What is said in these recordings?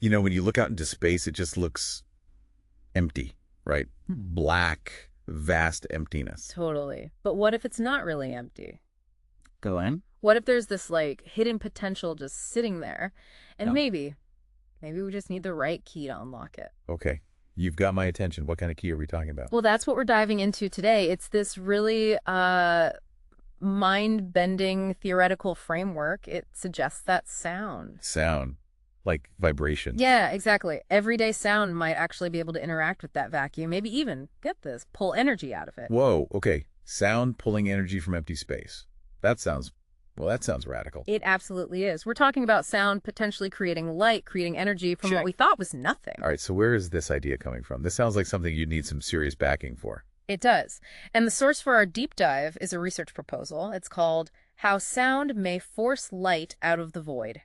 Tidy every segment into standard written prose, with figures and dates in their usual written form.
You know, when you look out into space, it just looks empty, right? Black, vast emptiness. Totally. But what if it's not really empty? Go in. What if there's this like hidden potential just sitting there? And Yeah. maybe we just need the right key to unlock it. Okay. You've got my attention. What kind of key are we talking about? Well, that's what we're diving into today. It's this really mind-bending theoretical framework. It suggests that sound. Sound. Like vibration. Yeah, exactly. Everyday sound might actually be able to interact with that vacuum, maybe even, get this, pull energy out of it. Whoa, okay. Sound pulling energy from empty space. That sounds radical. It absolutely is. We're talking about sound potentially creating light, creating energy from Check. what we thought was nothing. All right, so where is this idea coming from? This sounds like something you'd need some serious backing for. It does. And the source for our deep dive is a research proposal. It's called How Sound May Force Light Out of the Void,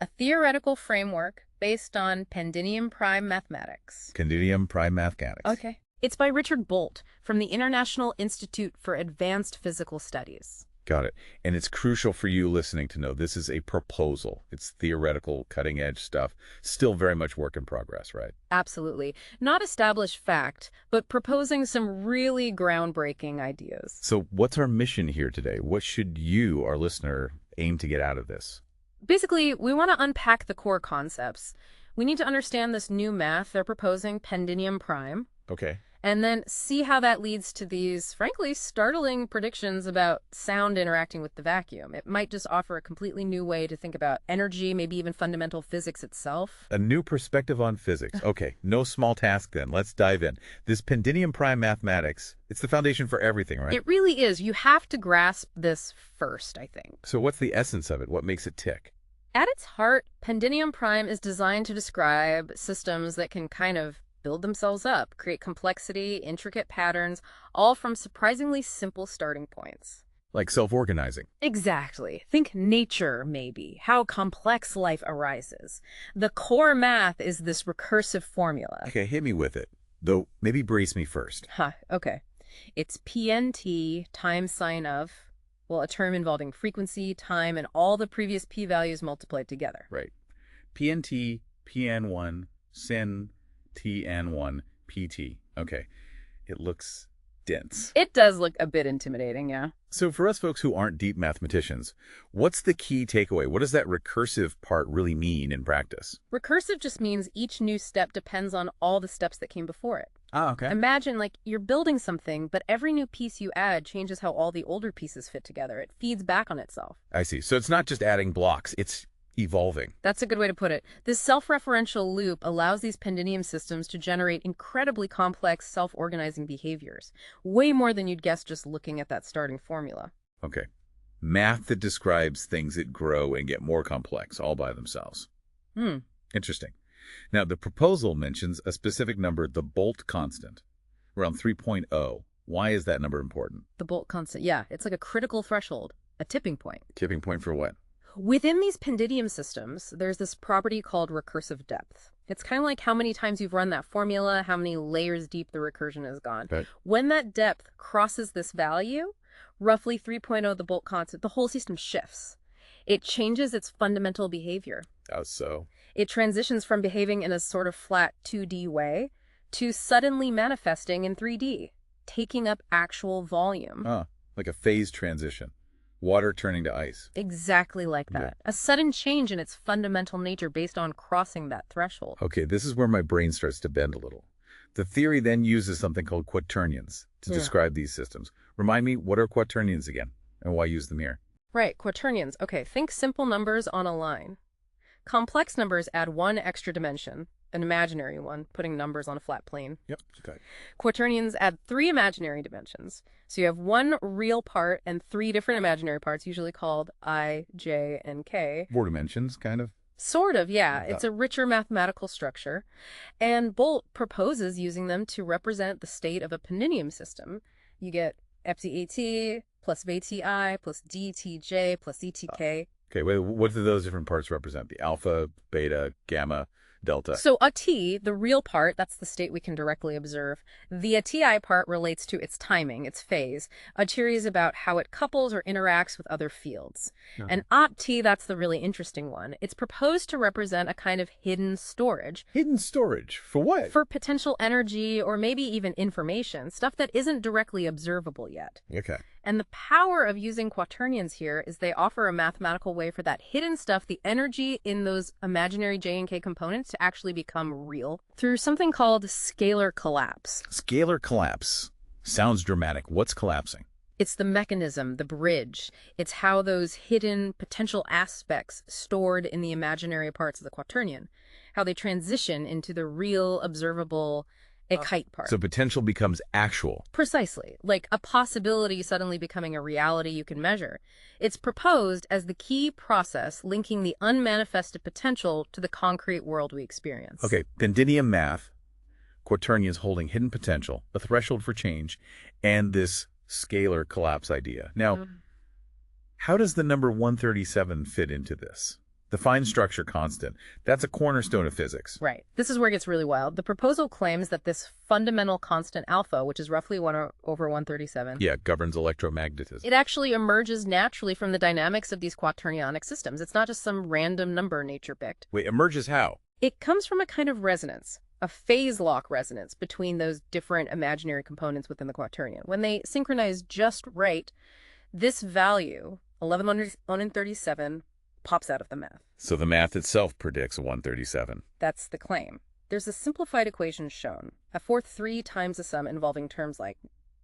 a theoretical framework based on Pendinium Prime mathematics. Pendinium Prime mathematics. Okay. It's by Richard Bolt from the International Institute for Advanced Physical Studies. Got it. And it's crucial for you listening to know this is a proposal. It's theoretical, cutting-edge stuff. Still very much work in progress, right? Absolutely. Not established fact, but proposing some really groundbreaking ideas. So what's our mission here today? What should you, our listener, aim to get out of this? Basically, we want to unpack the core concepts. We need to understand this new math they're proposing, Pendinium Prime, Okay. and then see how that leads to these, frankly, startling predictions about sound interacting with the vacuum. It might just offer a completely new way to think about energy, maybe even fundamental physics itself. A new perspective on physics. Okay, no small task then. Let's dive in. This Pendinium Prime mathematics, it's the foundation for everything, right? It really is. You have to grasp this first, I think. So what's the essence of it? What makes it tick? At its heart, Pendinium Prime is designed to describe systems that can kind of build themselves up, create complexity, intricate patterns, all from surprisingly simple starting points. Like self-organizing. Exactly. Think nature, maybe, how complex life arises. The core math is this recursive formula. Okay, hit me with it. Though, maybe brace me first. Okay. It's PNT times sine of, well, a term involving frequency, time, and all the previous p-values multiplied together. Right. PNT, PN1, sin, TN1, PT. Okay. It looks dense. It does look a bit intimidating, yeah. So for us folks who aren't deep mathematicians, what's the key takeaway? What does that recursive part really mean in practice? Recursive just means each new step depends on all the steps that came before it. Oh, okay. Imagine, like, you're building something, but every new piece you add changes how all the older pieces fit together. It feeds back on itself. I see. So it's not just adding blocks, it's evolving. That's a good way to put it. This self-referential loop allows these Pendinium systems to generate incredibly complex self-organizing behaviors, way more than you'd guess just looking at that starting formula. Okay. Math that describes things that grow and get more complex all by themselves. Interesting. Now, the proposal mentions a specific number, the Bolt constant, around 3.0. Why is that number important? The Bolt constant, yeah, it's like a critical threshold, a tipping point. Tipping point for what? Within these Pendinium systems, there's this property called recursive depth. It's kind of like how many times you've run that formula, how many layers deep the recursion has gone. Right. When that depth crosses this value, roughly 3.0, the Bolt constant, the whole system shifts. It changes its fundamental behavior. Oh, so? It transitions from behaving in a sort of flat 2D way to suddenly manifesting in 3D, taking up actual volume. Like a phase transition. Water turning to ice. Exactly like that. Yeah. A sudden change in its fundamental nature based on crossing that threshold. Okay, this is where my brain starts to bend a little. The theory then uses something called quaternions to describe these systems. Remind me, what are quaternions again? And why use them here? Right, quaternions. Okay, think simple numbers on a line. Complex numbers add one extra dimension, an imaginary one, putting numbers on a flat plane. Yep, okay. Quaternions add 3 imaginary dimensions. So you have one real part and 3 different imaginary parts, usually called I, J, and K. 4 dimensions, kind of? Sort of, yeah. It's a richer mathematical structure. And Bolt proposes using them to represent the state of a Pendinium system. You get FTAT plus VTI plus DTJ plus ETK. Okay, wait, what do those different parts represent? The alpha, beta, gamma, delta. So a T, the real part, that's the state we can directly observe. The ATI part relates to its timing, its phase. A T is about how it couples or interacts with other fields. And Ot T, that's the really interesting one. It's proposed to represent a kind of hidden storage. Hidden storage? For what? For potential energy or maybe even information, stuff that isn't directly observable yet. Okay. And the power of using quaternions here is they offer a mathematical way for that hidden stuff, the energy in those imaginary J and K components, to actually become real through something called scalar collapse. Scalar collapse. Sounds dramatic. What's collapsing? It's the mechanism, the bridge. It's how those hidden potential aspects stored in the imaginary parts of the quaternion, how they transition into the real, observable kite part. So potential becomes actual. Precisely, like a possibility suddenly becoming a reality you can measure. It's proposed as the key process linking the unmanifested potential to the concrete world we experience. Okay, Pendinium math, quaternions holding hidden potential, a threshold for change, and this scalar collapse idea. Now, how does the number 137 fit into this? The fine structure constant. That's a cornerstone of physics. Right. This is where it gets really wild. The proposal claims that this fundamental constant alpha, which is roughly 1 over 137, Yeah, governs electromagnetism. it actually emerges naturally from the dynamics of these quaternionic systems. It's not just some random number nature picked. Wait, emerges how? It comes from a kind of resonance, a phase lock resonance between those different imaginary components within the quaternion. When they synchronize just right, this value, 1137, pops out of the math. So the math itself predicts 137. That's the claim. There's a simplified equation shown, a fourth 3 times the sum involving terms like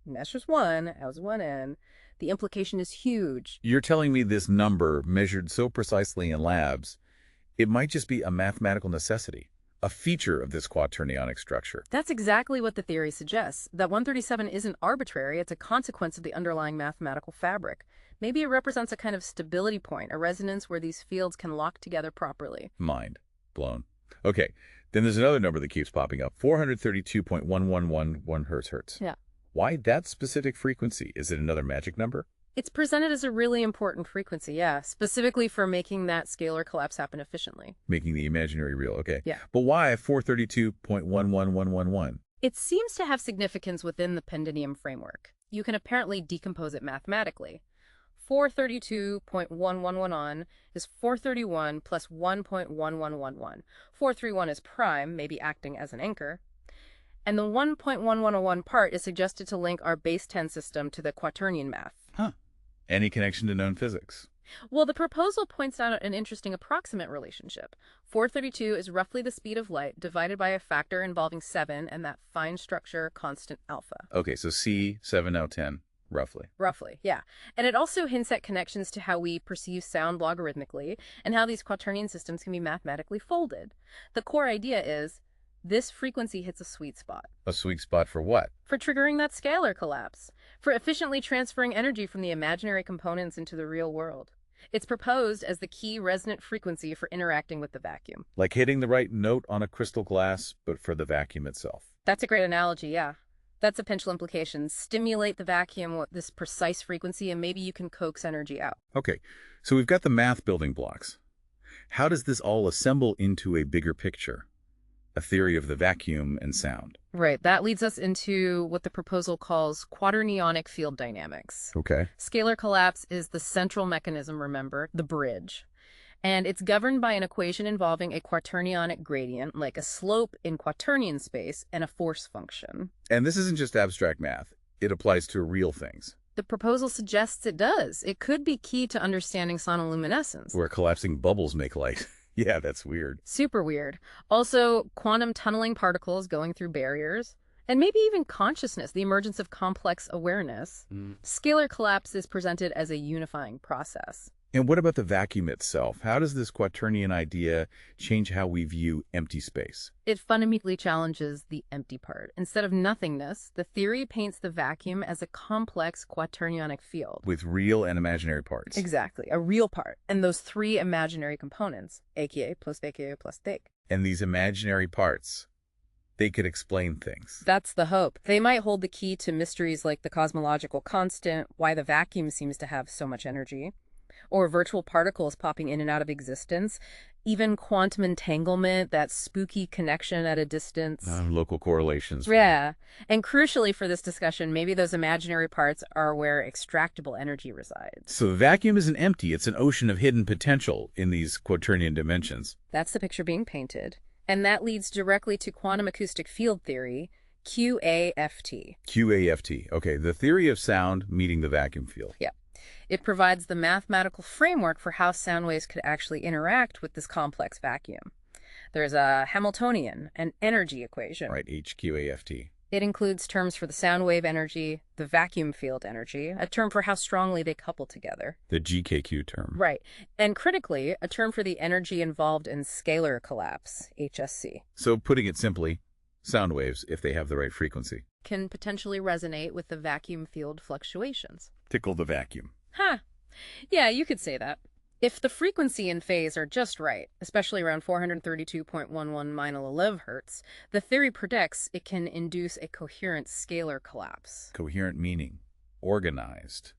mesh is 1, out is 1n. The implication is huge. You're telling me this number, measured so precisely in labs, it might just be a mathematical necessity, a feature of this quaternionic structure. That's exactly what the theory suggests, that 137 isn't arbitrary, it's a consequence of the underlying mathematical fabric. Maybe it represents a kind of stability point, a resonance where these fields can lock together properly. Mind blown. Okay, then there's another number that keeps popping up, 432.1111 hertz. Yeah. Why that specific frequency? Is it another magic number? It's presented as a really important frequency, yeah, specifically for making that scalar collapse happen efficiently. Making the imaginary real, okay. Yeah. But why 432.11111? It seems to have significance within the Pendinium framework. You can apparently decompose it mathematically. 432.1111 is 431 plus 1.1111. 431 is prime, maybe acting as an anchor. And the 1.1101 part is suggested to link our base 10 system to the quaternion math. Huh. Any connection to known physics? Well, the proposal points out an interesting approximate relationship. 432 is roughly the speed of light divided by a factor involving 7 and that fine structure constant alpha. Okay, so C, 7 out 10, roughly. Roughly, yeah. And it also hints at connections to how we perceive sound logarithmically and how these quaternion systems can be mathematically folded. The core idea is this frequency hits a sweet spot. A sweet spot for what? For triggering that scalar collapse, for efficiently transferring energy from the imaginary components into the real world. It's proposed as the key resonant frequency for interacting with the vacuum. Like hitting the right note on a crystal glass, but for the vacuum itself. That's a great analogy, yeah. That's a potential implication. Stimulate the vacuum with this precise frequency and maybe you can coax energy out. Okay, so we've got the math building blocks. How does this all assemble into a bigger picture? A theory of the vacuum and sound. Right, that leads us into what the proposal calls quaternionic field dynamics. Okay. Scalar collapse is the central mechanism, remember, the bridge. And it's governed by an equation involving a quaternionic gradient, like a slope in quaternion space, and a force function. And this isn't just abstract math. It applies to real things. The proposal suggests it does. It could be key to understanding sonoluminescence. Where collapsing bubbles make light. Yeah, that's weird. Super weird. Also, quantum tunneling particles going through barriers. And maybe even consciousness, the emergence of complex awareness. Scalar collapse is presented as a unifying process. And what about the vacuum itself? How does this quaternion idea change how we view empty space? It fundamentally challenges the empty part. Instead of nothingness, the theory paints the vacuum as a complex quaternionic field. With real and imaginary parts. Exactly, a real part. And those 3 imaginary components, aka plus aka plus thick. And these imaginary parts, they could explain things. That's the hope. They might hold the key to mysteries like the cosmological constant, why the vacuum seems to have so much energy. Or virtual particles popping in and out of existence. Even quantum entanglement, that spooky connection at a distance. Local correlations. Yeah. And crucially for this discussion, maybe those imaginary parts are where extractable energy resides. So the vacuum isn't empty. It's an ocean of hidden potential in these quaternion dimensions. That's the picture being painted. And that leads directly to quantum acoustic field theory, QAFT. QAFT. Okay, the theory of sound meeting the vacuum field. Yeah. It provides the mathematical framework for how sound waves could actually interact with this complex vacuum. There's a Hamiltonian, an energy equation. Right, HQAFT. It includes terms for the sound wave energy, the vacuum field energy, a term for how strongly they couple together. The GKQ term. Right. And critically, a term for the energy involved in scalar collapse, HSC. So putting it simply, sound waves, if they have the right frequency, Can potentially resonate with the vacuum field fluctuations. tickle the vacuum. Huh. Yeah, you could say that. If the frequency and phase are just right, especially around 432.11 μeV hertz, the theory predicts it can induce a coherent scalar collapse. Coherent meaning, organized,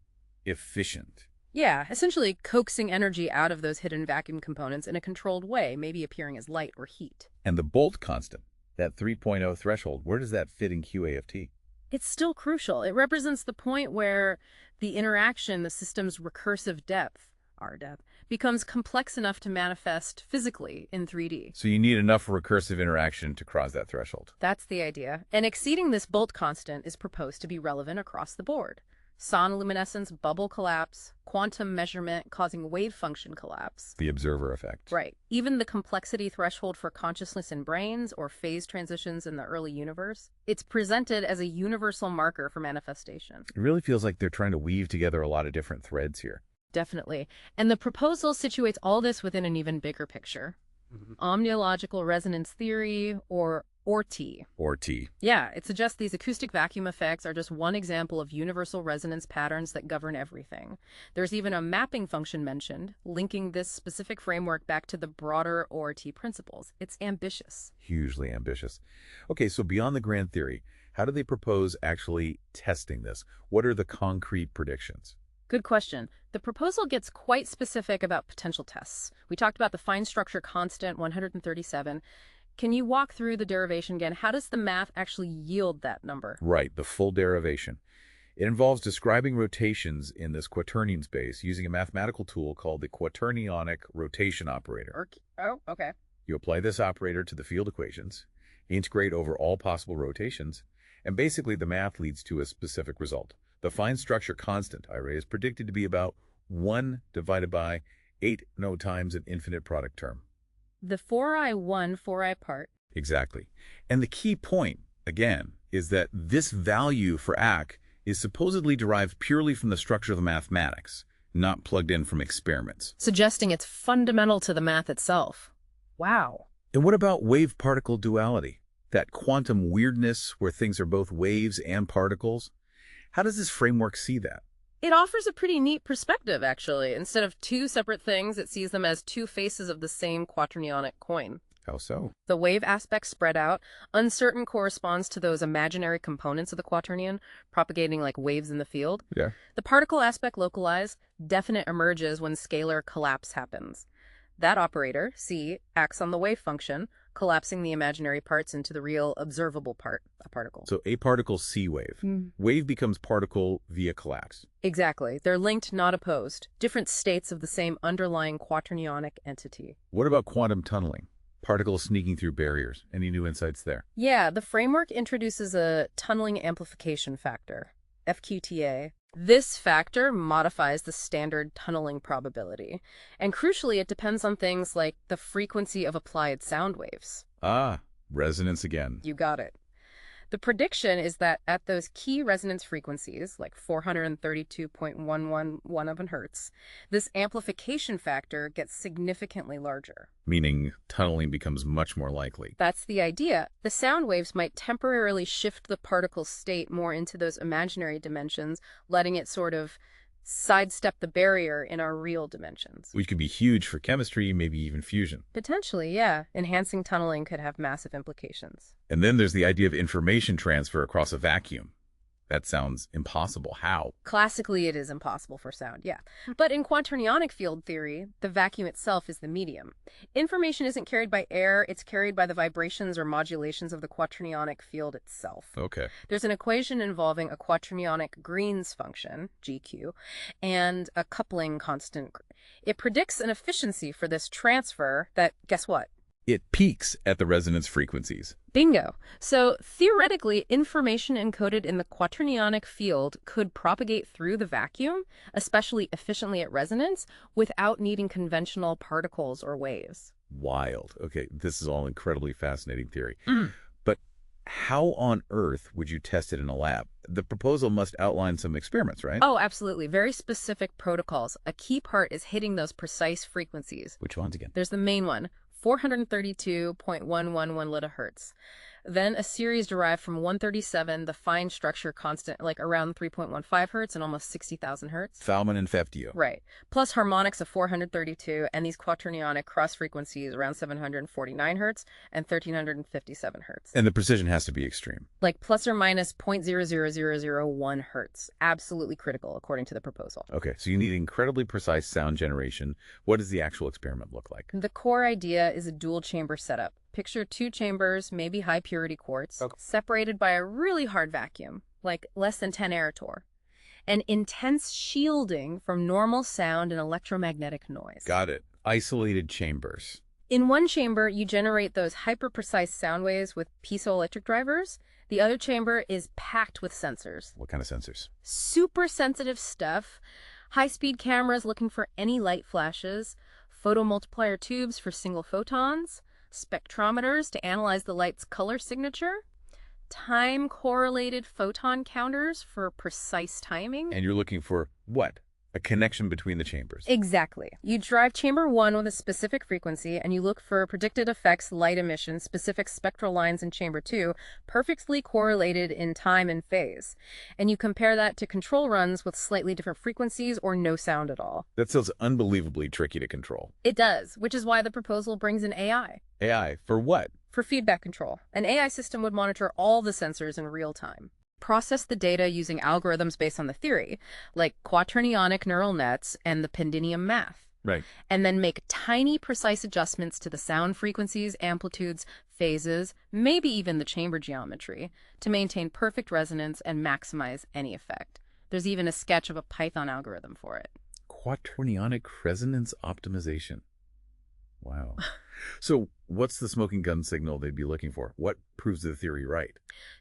efficient. Yeah, essentially coaxing energy out of those hidden vacuum components in a controlled way, maybe appearing as light or heat. And the Bolt constant, that 3.0 threshold, where does that fit in QAFT? It's still crucial. It represents the point where the interaction, the system's recursive depth, R depth, becomes complex enough to manifest physically in 3D. So you need enough recursive interaction to cross that threshold. That's the idea. And exceeding this Bolt constant is proposed to be relevant across the board. Sonoluminescence, bubble collapse, quantum measurement causing wave function collapse. The observer effect. Right. Even the complexity threshold for consciousness in brains or phase transitions in the early universe, it's presented as a universal marker for manifestation. It really feels like they're trying to weave together a lot of different threads here. Definitely. And the proposal situates all this within an even bigger picture. Omniological resonance theory, or ORT. ORT. Yeah, it suggests these acoustic vacuum effects are just one example of universal resonance patterns that govern everything. There's even a mapping function mentioned, linking this specific framework back to the broader ORT principles. It's ambitious. Hugely ambitious. Okay, so beyond the grand theory, how do they propose actually testing this? What are the concrete predictions? Good question. The proposal gets quite specific about potential tests. We talked about the fine structure constant, 137. Can you walk through the derivation again? How does the math actually yield that number? Right, the full derivation. It involves describing rotations in this quaternion space using a mathematical tool called the Quaternionic rotation operator. Oh, okay. You apply this operator to the field equations, integrate over all possible rotations, and basically the math leads to a specific result. The fine structure constant, Ira, is predicted to be about 1 divided by 8 times an infinite product term. The 4i1, 4i part. Exactly. And the key point, again, is that this value for AC is supposedly derived purely from the structure of the mathematics, not plugged in from experiments. Suggesting it's fundamental to the math itself. Wow. And what about wave-particle duality? That quantum weirdness where things are both waves and particles? How does this framework see that? It offers a pretty neat perspective, actually. Instead of two separate things, it sees them as two faces of the same quaternionic coin. How so? The wave aspect spread out. Uncertain corresponds to those imaginary components of the quaternion, propagating like waves in the field. Yeah. The particle aspect localized. Definite emerges when scalar collapse happens. That operator, C, acts on the wave function, collapsing the imaginary parts into the real observable part, a particle. So a particle, C wave. Wave becomes particle via collapse. Exactly. They're linked, not opposed. Different states of the same underlying quaternionic entity. What about quantum tunneling? Particles sneaking through barriers. Any new insights there? Yeah, the framework introduces a tunneling amplification factor, FQTA. This factor modifies the standard tunneling probability. And crucially, it depends on things like the frequency of applied sound waves. Ah, resonance again. You got it. The prediction is that at those key resonance frequencies, like 432.111 hertz, this amplification factor gets significantly larger. Meaning tunneling becomes much more likely. That's the idea. The sound waves might temporarily shift the particle's state more into those imaginary dimensions, letting it sort of sidestep the barrier in our real dimensions. Which could be huge for chemistry, maybe even fusion. Potentially, yeah. Enhancing tunneling could have massive implications. And then there's the idea of information transfer across a vacuum. That sounds impossible. How? Classically, it is impossible for sound, yeah. But in quaternionic field theory, the vacuum itself is the medium. Information isn't carried by air, it's carried by the vibrations or modulations of the quaternionic field itself. Okay. There's an equation involving a quaternionic Green's function, GQ, and a coupling constant. It predicts an efficiency for this transfer that, guess what? It peaks at the resonance frequencies. Bingo. So theoretically, information encoded in the quaternionic field could propagate through the vacuum, especially efficiently at resonance, without needing conventional particles or waves. Wild. Okay, this is all incredibly fascinating theory. But how on earth would you test it in a lab? The proposal must outline some experiments, right? Oh, absolutely. Very specific protocols. A key part is hitting those precise frequencies. Which ones again? There's the main one, 432.111 litahertz. Then a series derived from 137, the fine structure constant, like around 3.15 hertz and almost 60,000 hertz. Thalman and Feftio. Right. Plus harmonics of 432 and these quaternionic cross frequencies around 749 hertz and 1357 hertz. And the precision has to be extreme. Like plus or minus 0.00001 hertz. Absolutely critical, according to the proposal. Okay, so you need incredibly precise sound generation. What does the actual experiment look like? The core idea is a dual chamber setup. Picture 2 chambers, maybe high purity quartz, separated by a really hard vacuum, like less than 10 Arator, and intense shielding from normal sound and electromagnetic noise. Got it. Isolated chambers. In one chamber, you generate those hyper-precise sound waves with piezoelectric drivers. The other chamber is packed with sensors. What kind of sensors? Super sensitive stuff. High-speed cameras looking for any light flashes. Photomultiplier tubes for single photons. Spectrometers to analyze the light's color signature, time-correlated photon counters for precise timing. And you're looking for what? A connection between the chambers. Exactly. You drive chamber 1 with a specific frequency, and you look for predicted effects, light emission, specific spectral lines in chamber 2, perfectly correlated in time and phase. And you compare that to control runs with slightly different frequencies or no sound at all. That sounds unbelievably tricky to control. It does, which is why the proposal brings in AI. AI, for what? For feedback control. An AI system would monitor all the sensors in real time, process the data using algorithms based on the theory, like quaternionic neural nets and the Pendinium math. Right. And then make tiny, precise adjustments to the sound frequencies, amplitudes, phases, maybe even the chamber geometry, to maintain perfect resonance and maximize any effect. There's even a sketch of a Python algorithm for it. Quaternionic resonance optimization. Wow. So what's the smoking gun signal they'd be looking for? What proves the theory right?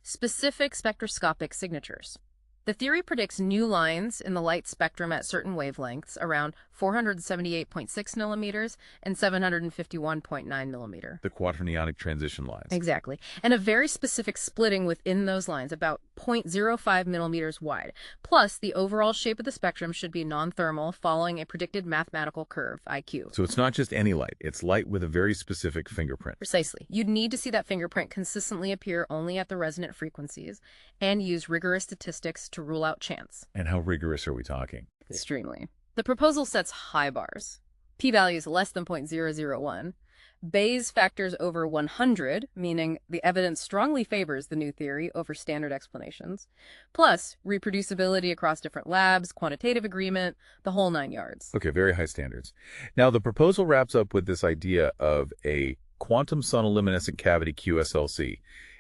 Specific spectroscopic signatures. The theory predicts new lines in the light spectrum at certain wavelengths, around 478.6 millimeters and 751.9 millimeter. The quaternionic transition lines. Exactly. And a very specific splitting within those lines, about 0.05 millimeters wide. Plus, the overall shape of the spectrum should be non-thermal, following a predicted mathematical curve, IQ. So it's not just any light. It's light with a very specific fingerprint. Precisely. You'd need to see that fingerprint consistently appear only at the resonant frequencies and use rigorous statistics to rule out chance. And how rigorous are we talking? Extremely. The proposal sets high bars. P-values less than 0.001. Bayes factors over 100, meaning the evidence strongly favors the new theory over standard explanations. Plus, reproducibility across different labs, quantitative agreement, the whole 9 yards. Okay, very high standards. Now, the proposal wraps up with this idea of a quantum sonoluminescent cavity QSLC.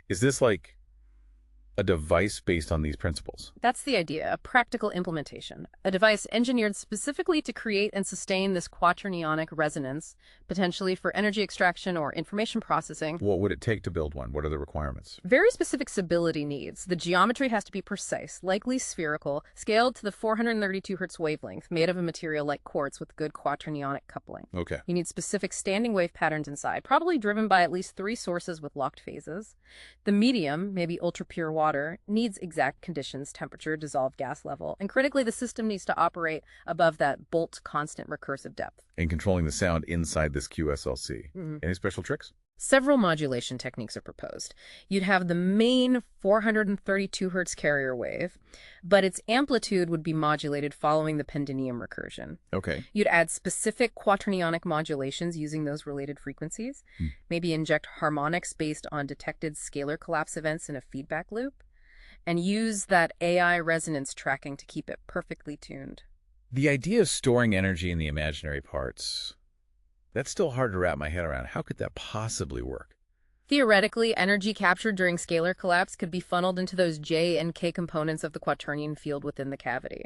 Is this like a device based on these principles? That's the idea, a practical implementation. A device engineered specifically to create and sustain this quaternionic resonance, potentially for energy extraction or information processing. What would it take to build one? What are the requirements? Very specific stability needs. The geometry has to be precise, likely spherical, scaled to the 432 hertz wavelength, made of a material like quartz with good quaternionic coupling. Okay. You need specific standing wave patterns inside, probably driven by at least 3 sources with locked phases. The medium, maybe ultra-pure water, needs exact conditions, temperature, dissolved gas level, and critically, the system needs to operate above that bolt constant recursive depth. And controlling the sound inside this QSLC. Any special tricks? Several modulation techniques are proposed. You'd have the main 432 hertz carrier wave, but its amplitude would be modulated following the Pendinium recursion. Okay. You'd add specific quaternionic modulations using those related frequencies, maybe inject harmonics based on detected scalar collapse events in a feedback loop. and use that AI resonance tracking to keep it perfectly tuned. The idea of storing energy in the imaginary parts, that's still hard to wrap my head around. How could that possibly work? Theoretically, energy captured during scalar collapse could be funneled into those J and K components of the quaternion field within the cavity,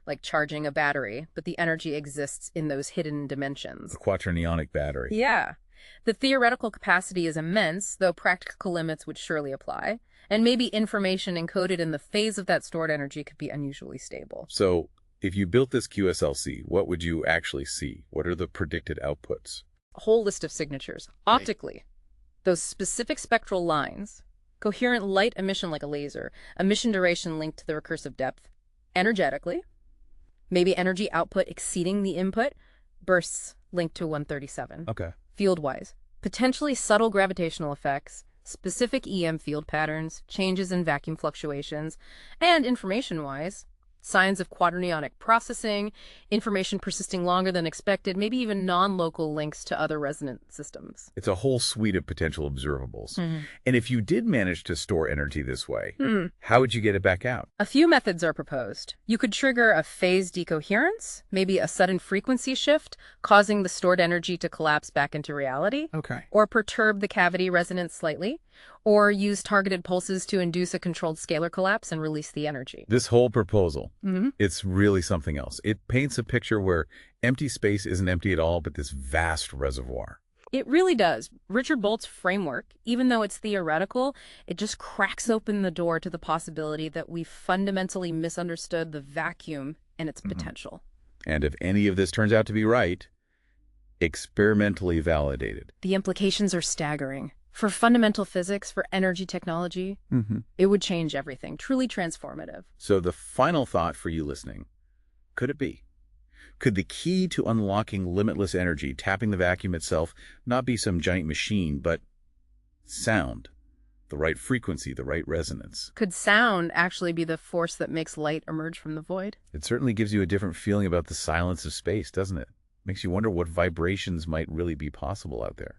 like charging a battery, but the energy exists in those hidden dimensions. A quaternionic battery. Yeah. The theoretical capacity is immense, though practical limits would surely apply, and maybe information encoded in the phase of that stored energy could be unusually stable. So, if you built this QSLC, what would you actually see? What are the predicted outputs? A whole list of signatures. Optically, those specific spectral lines, coherent light emission like a laser, emission duration linked to the recursive depth, energetically, maybe energy output exceeding the input, bursts linked to 137. Okay. Field-wise, potentially subtle gravitational effects, specific EM field patterns, changes in vacuum fluctuations, and information-wise, signs of quaternionic processing, information persisting longer than expected, maybe even non-local links to other resonant systems. It's a whole suite of potential observables. And if you did manage to store energy this way, how would you get it back out? A few methods are proposed. You could trigger a phase decoherence, maybe a sudden frequency shift, causing the stored energy to collapse back into reality. Okay. Or perturb the cavity resonance slightly, or use targeted pulses to induce a controlled scalar collapse and release the energy. This whole proposal, it's really something else. It paints a picture where empty space isn't empty at all, but this vast reservoir. It really does. Richard Bolt's framework, even though it's theoretical, it just cracks open the door to the possibility that we fundamentally misunderstood the vacuum and its potential. And if any of this turns out to be right, experimentally validated. The implications are staggering. For fundamental physics, for energy technology, it would change everything, truly transformative. So the final thought for you listening, could it be? Could the key to unlocking limitless energy, tapping the vacuum itself, not be some giant machine, but sound? The right frequency, the right resonance. Could sound actually be the force that makes light emerge from the void? It certainly gives you a different feeling about the silence of space, doesn't it? Makes you wonder what vibrations might really be possible out there.